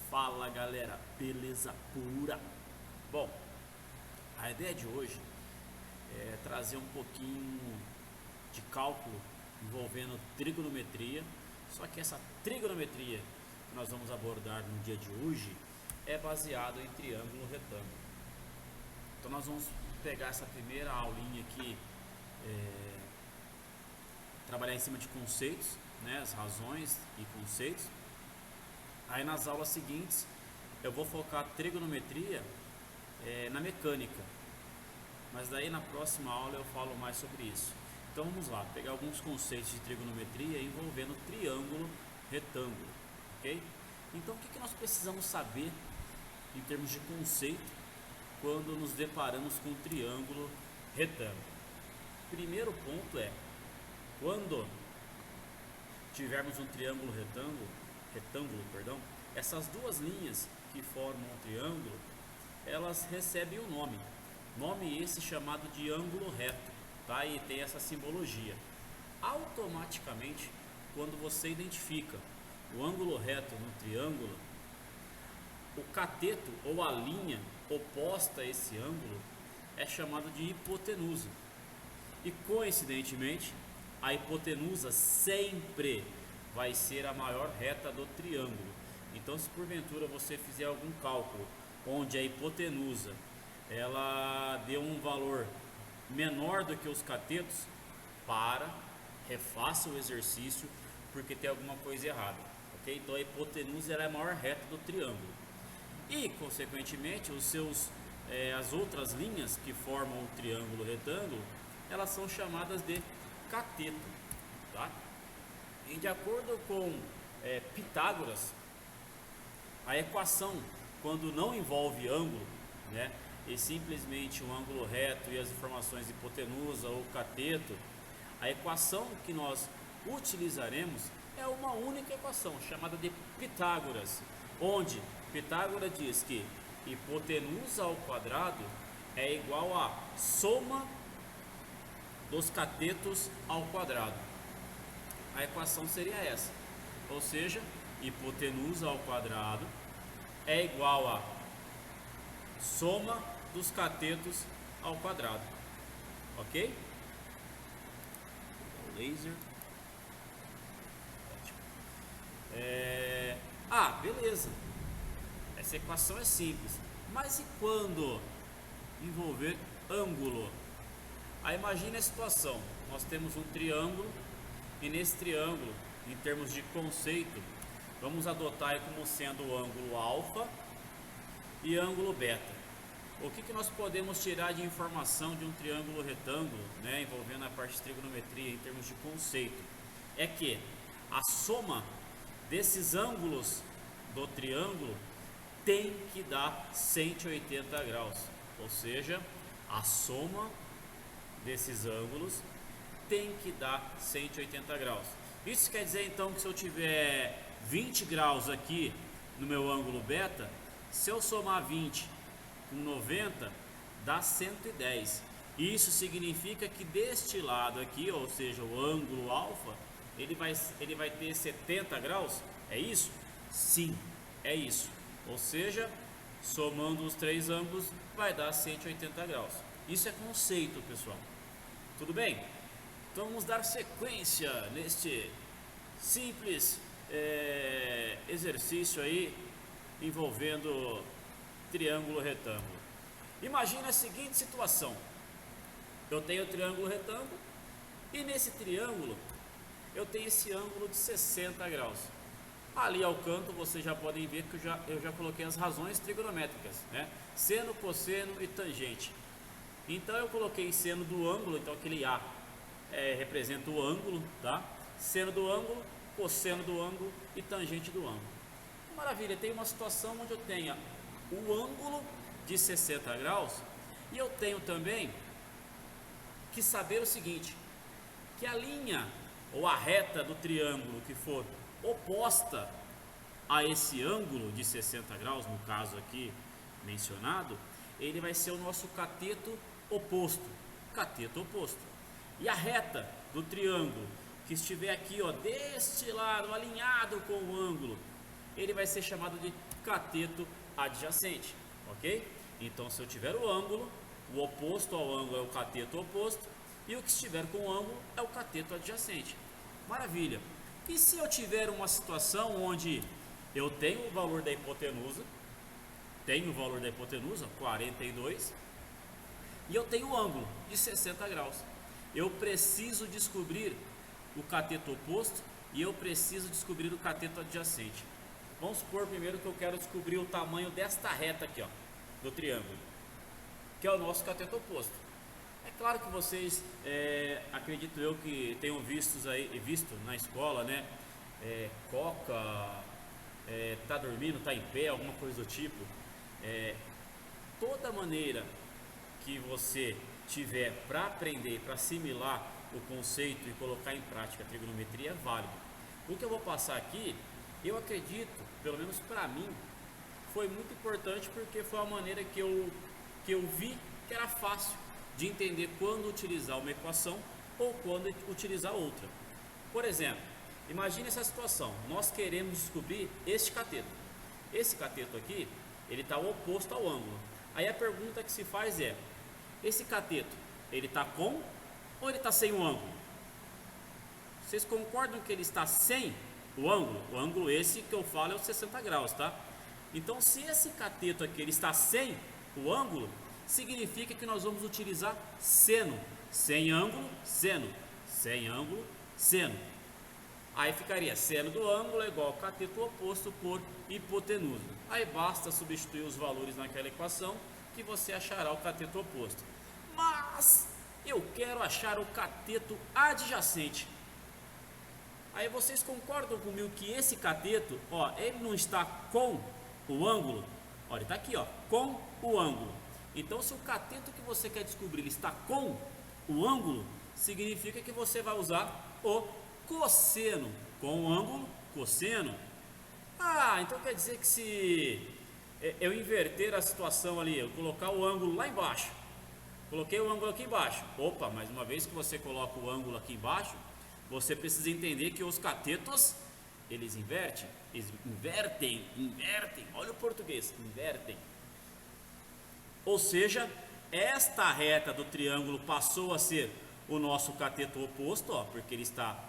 Fala galera, beleza pura? Bom, a ideia de hoje é trazer um pouquinho de cálculo envolvendo trigonometria, só que essa trigonometria que nós vamos abordar no dia de hoje é baseado em triângulo retângulo. Então nós vamos pegar essa primeira aulinha aqui, trabalhar em cima de conceitos, né, as razões e conceitos. Aí nas aulas seguintes eu vou focar a trigonometria na mecânica, mas daí na próxima aula eu falo mais sobre isso. Então vamos lá, pegar alguns conceitos de trigonometria envolvendo triângulo retângulo, ok? Então o que nós precisamos saber em termos de conceito quando nos deparamos com triângulo retângulo? Primeiro ponto é, quando tivermos um triângulo retângulo, essas duas linhas que formam um triângulo, elas recebem um nome. Nome esse chamado de ângulo reto, tá? E tem essa simbologia. Automaticamente, quando você identifica o ângulo reto no triângulo, o cateto ou a linha oposta a esse ângulo é chamado de hipotenusa. E coincidentemente, a hipotenusa sempre vai ser a maior reta do triângulo. Então, se porventura você fizer algum cálculo onde a hipotenusa ela deu um valor menor do que os catetos, refaça o exercício, porque tem alguma coisa errada, ok? Então a hipotenusa ela é a maior reta do triângulo e, consequentemente, as outras linhas que formam o triângulo retângulo, elas são chamadas de cateto, tá? E de acordo com Pitágoras, a equação, quando não envolve ângulo, né, e simplesmente um ângulo reto e as informações hipotenusa ou cateto, a equação que nós utilizaremos é uma única equação, chamada de Pitágoras, onde Pitágoras diz que hipotenusa ao quadrado é igual a soma dos catetos ao quadrado. A equação seria essa, ou seja, hipotenusa ao quadrado é igual a soma dos catetos ao quadrado, ok? Laser. Beleza. Essa equação é simples, mas e quando envolver ângulo? Aí imagine a situação, nós temos um triângulo e nesse triângulo, em termos de conceito, vamos adotar como sendo o ângulo alfa e ângulo beta. O que nós podemos tirar de informação de um triângulo retângulo, né, envolvendo a parte de trigonometria em termos de conceito? É que a soma desses ângulos do triângulo tem que dar 180 graus, ou seja, a soma desses ângulos tem que dar 180 graus. Isso quer dizer então que se eu tiver 20 graus aqui no meu ângulo beta, se eu somar 20 com 90, dá 110. Isso significa que deste lado aqui, ou seja, o ângulo alfa, ele vai ter 70 graus? É isso? Sim, é isso. Ou seja, somando os três ângulos, vai dar 180 graus. Isso é conceito, pessoal. Tudo bem? Então vamos dar sequência neste simples exercício aí envolvendo triângulo retângulo. Imagine a seguinte situação: eu tenho o triângulo retângulo e nesse triângulo eu tenho esse ângulo de 60 graus. Ali ao canto vocês já podem ver que eu já coloquei as razões trigonométricas, né? Seno, cosseno e tangente. Então eu coloquei seno do ângulo, então aquele A representa o ângulo, tá? Seno do ângulo, cosseno do ângulo e tangente do ângulo. Maravilha, tem uma situação onde eu tenha o ângulo de 60 graus e eu tenho também que saber o seguinte, que a linha ou a reta do triângulo que for oposta a esse ângulo de 60 graus, no caso aqui mencionado, ele vai ser o nosso cateto oposto. Cateto oposto. E a reta do triângulo que estiver aqui, ó, deste lado, alinhado com o ângulo, ele vai ser chamado de cateto adjacente, ok? Então, se eu tiver o ângulo, o oposto ao ângulo é o cateto oposto, e o que estiver com o ângulo é o cateto adjacente. Maravilha! E se eu tiver uma situação onde eu tenho o valor da hipotenusa, 42, e eu tenho o ângulo de 60 graus. Eu preciso descobrir o cateto oposto e eu preciso descobrir o cateto adjacente. Vamos supor primeiro que eu quero descobrir o tamanho desta reta aqui, ó, do triângulo, que é o nosso cateto oposto. É claro que vocês, acredito eu que tenham visto na escola, né? Coca, tá dormindo, tá em pé, alguma coisa do tipo. Toda maneira que você tiver para aprender, para assimilar o conceito e colocar em prática a trigonometria é válido. O que eu vou passar aqui, eu acredito, pelo menos para mim, foi muito importante porque foi a maneira que eu vi que era fácil de entender quando utilizar uma equação ou quando utilizar outra. Por exemplo, imagine essa situação, nós queremos descobrir este cateto. Esse cateto aqui, ele está oposto ao ângulo. Aí a pergunta que se faz é, esse cateto, ele está com ou ele está sem o ângulo? Vocês concordam que ele está sem o ângulo? O ângulo esse que eu falo é o 60 graus, tá? Então, se esse cateto aqui ele está sem o ângulo, significa que nós vamos utilizar seno. Sem ângulo, seno. Sem ângulo, seno. Aí ficaria seno do ângulo é igual ao cateto oposto por hipotenusa. Aí basta substituir os valores naquela equação que você achará o cateto oposto. Mas eu quero achar o cateto adjacente. Aí vocês concordam comigo que esse cateto, ó, ele não está com o ângulo? Olha, ele está aqui, ó, com o ângulo. Então, se o cateto que você quer descobrir ele está com o ângulo, significa que você vai usar o cosseno. Com o ângulo, cosseno. Ah, então quer dizer que se eu inverter a situação ali, eu colocar o ângulo lá embaixo, coloquei o ângulo aqui embaixo. Opa, mas uma vez que você coloca o ângulo aqui embaixo, você precisa entender que os catetos, eles invertem. Olha o português, invertem. Ou seja, esta reta do triângulo passou a ser o nosso cateto oposto, ó, porque ele está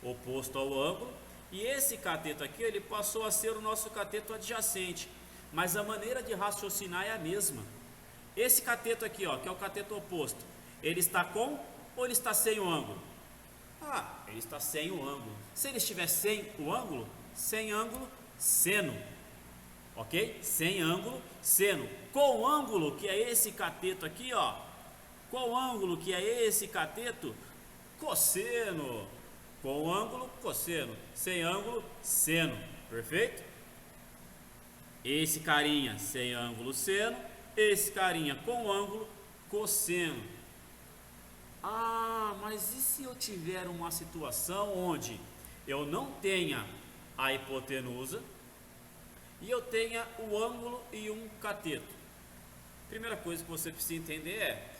oposto ao ângulo. E esse cateto aqui, ele passou a ser o nosso cateto adjacente. Mas a maneira de raciocinar é a mesma. Esse cateto aqui, ó, que é o cateto oposto, ele está com ou ele está sem o ângulo? Ah, ele está sem o ângulo. Se ele estiver sem o ângulo, sem ângulo, seno. Ok? Sem ângulo, seno. Com o ângulo, que é esse cateto aqui, ó. Com o ângulo, que é esse cateto, cosseno. Com ângulo, cosseno. Sem ângulo, seno. Perfeito? Esse carinha sem ângulo, seno. Esse carinha com ângulo, cosseno. Ah, mas e se eu tiver uma situação onde eu não tenha a hipotenusa e eu tenha o ângulo e um cateto? Primeira coisa que você precisa entender é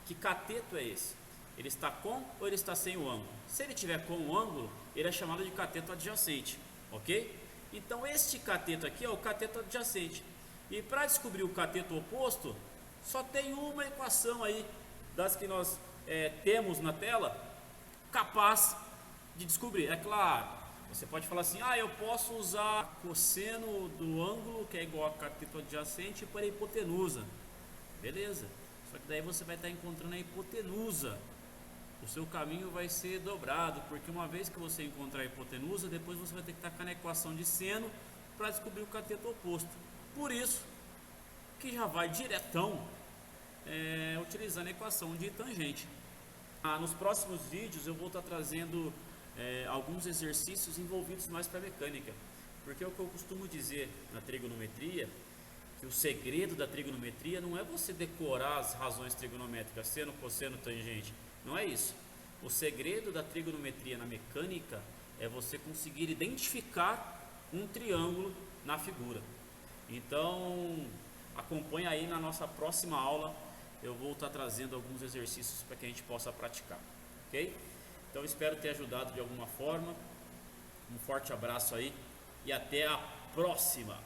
que cateto é esse? Ele está com ou ele está sem o ângulo? Se ele tiver com o ângulo, ele é chamado de cateto adjacente, ok? Então este cateto aqui é o cateto adjacente. E para descobrir o cateto oposto, só tem uma equação aí das que nós temos na tela, capaz de descobrir. É claro, você pode falar assim, eu posso usar cosseno do ângulo, que é igual a cateto adjacente, para a hipotenusa. Beleza, só que daí você vai estar encontrando a hipotenusa. O seu caminho vai ser dobrado, porque uma vez que você encontrar a hipotenusa, depois você vai ter que tacar na equação de seno para descobrir o cateto oposto. Por isso que já vai diretão utilizando a equação de tangente. Nos próximos vídeos eu vou estar trazendo alguns exercícios envolvidos mais para a mecânica, porque é o que eu costumo dizer na trigonometria, que o segredo da trigonometria não é você decorar as razões trigonométricas, seno, cosseno, tangente, não é isso. O segredo da trigonometria na mecânica é você conseguir identificar um triângulo na figura. Então, acompanha aí na nossa próxima aula, eu vou estar trazendo alguns exercícios para que a gente possa praticar, ok? Então, espero ter ajudado de alguma forma. Um forte abraço aí e até a próxima!